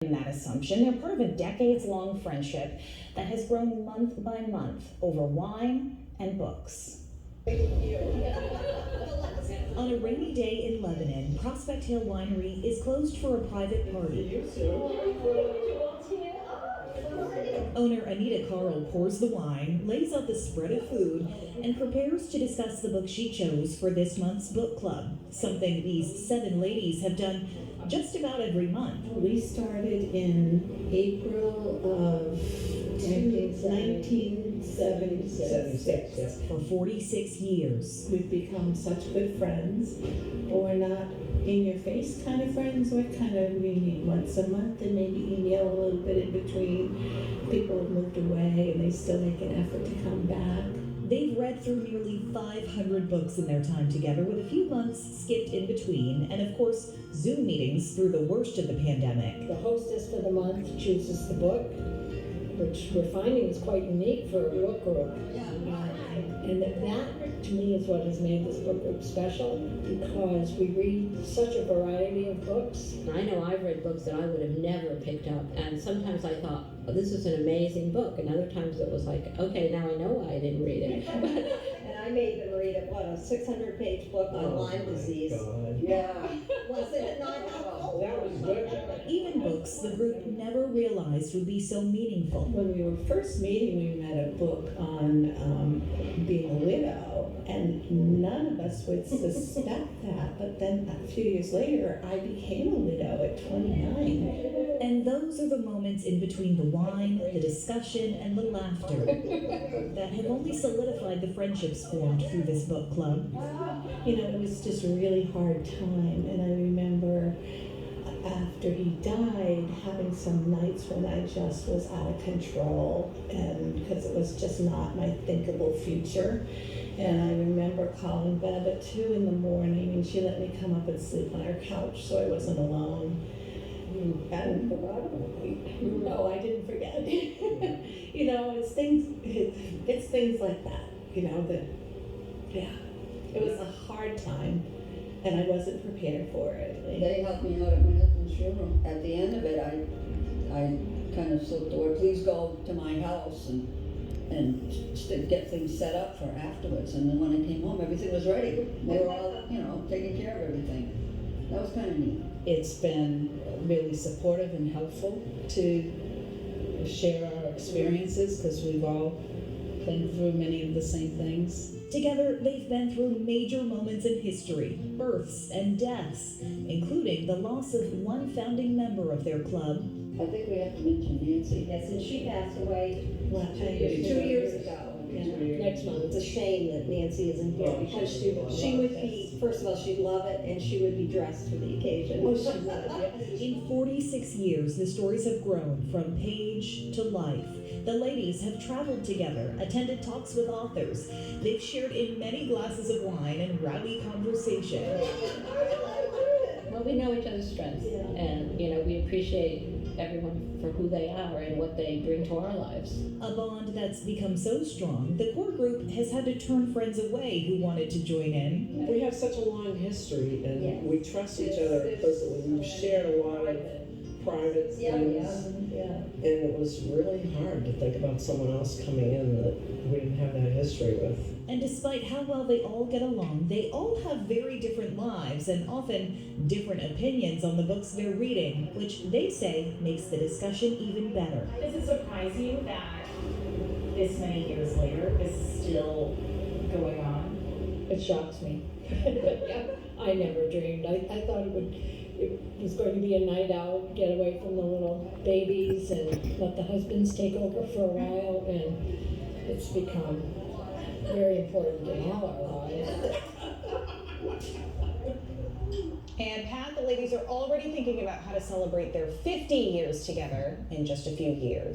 In that assumption, they're part of a decades-long friendship that has grown month by month over wine and books. On a rainy day in Lebanon, Prospect Hill Winery is closed for a private party. Owner Anita Carl pours the wine, lays out the spread of food, and prepares to discuss the book she chose for this month's book club, something these 7 ladies have done just about every month. We started in April of 1976. Yes. For 46 years. We've become such good friends. We're not in-your-face kind of friends. We're kind of, we meet once a month and maybe email a little bit in between. People have moved away and they still make an effort to come back. They've read through nearly 500 books in their time together, with a few months skipped in between, and of course, Zoom meetings through the worst of the pandemic. The hostess for the month chooses the book, which we're finding is quite unique for a book group. And that, to me, is what has made this book group special, because we read such a variety of books. I know I've read books that I would have never picked up, and sometimes I thought, oh, this is an amazing book, and other times it was like, okay, now I know why I didn't read it. And I made them read a 600-page book on Lyme disease. God. Yeah. Wasn't it not helpful? That was good. Even books the group never realized would be so meaningful. When we were first meeting, we met a book on being a widow, and none of us would suspect that. But then a few years later, I became a widow at 29. And those are the moments in between the wine, the discussion, and the laughter that have only solidified the friendships formed through this book club. You know, it was just a really hard time, and I remember after he died, having some nights when I just was out of control, and because it was just not my thinkable future. And I remember calling Bev at 2 in the morning, and she let me come up and sleep on her couch so I wasn't alone. And no, I didn't forget. You know, it's things like that. You know, that it was a hard time, and I wasn't prepared for it. They helped me out at my husband's funeral. At the end of it, I kind of slipped the word, please go to my house and get things set up for afterwards. And then when I came home, everything was ready. They were all, taking care of everything. That was kind of neat. It's been really supportive and helpful to share our experiences, because we've all been through many of the same things. Together, they've been through major moments in history, births and deaths, including the loss of one founding member of their club. I think we have to mention Nancy. Yes, and she passed away 2 2 years ago. Next month. It's a shame that Nancy isn't here, because she would be, first of all, she'd love it, and she would be dressed for the occasion. Oh, she would. In 46 years, the stories have grown from page to life. The ladies have traveled together, attended talks with authors. They've shared in many glasses of wine and rowdy conversation. Well, we know each other's strengths, and we appreciate everyone for who they are and what they bring to our lives. A bond that's become so strong, the core group has had to turn friends away who wanted to join in. We have such a long history, and we trust each other implicitly. We've shared a lot of private things, and it was really hard to think about someone else coming in that we didn't have that history with. And despite how well they all get along, they all have very different lives and often different opinions on the books they're reading, which they say makes the discussion even better. Does it surprise you that this many years later this is still going on? It shocks me. I never dreamed. I thought it was going to be a night out, get away from the little babies and let the husbands take over for a while, and it's become very important in all our lives. And Pat, the ladies are already thinking about how to celebrate their 50 years together in just a few years.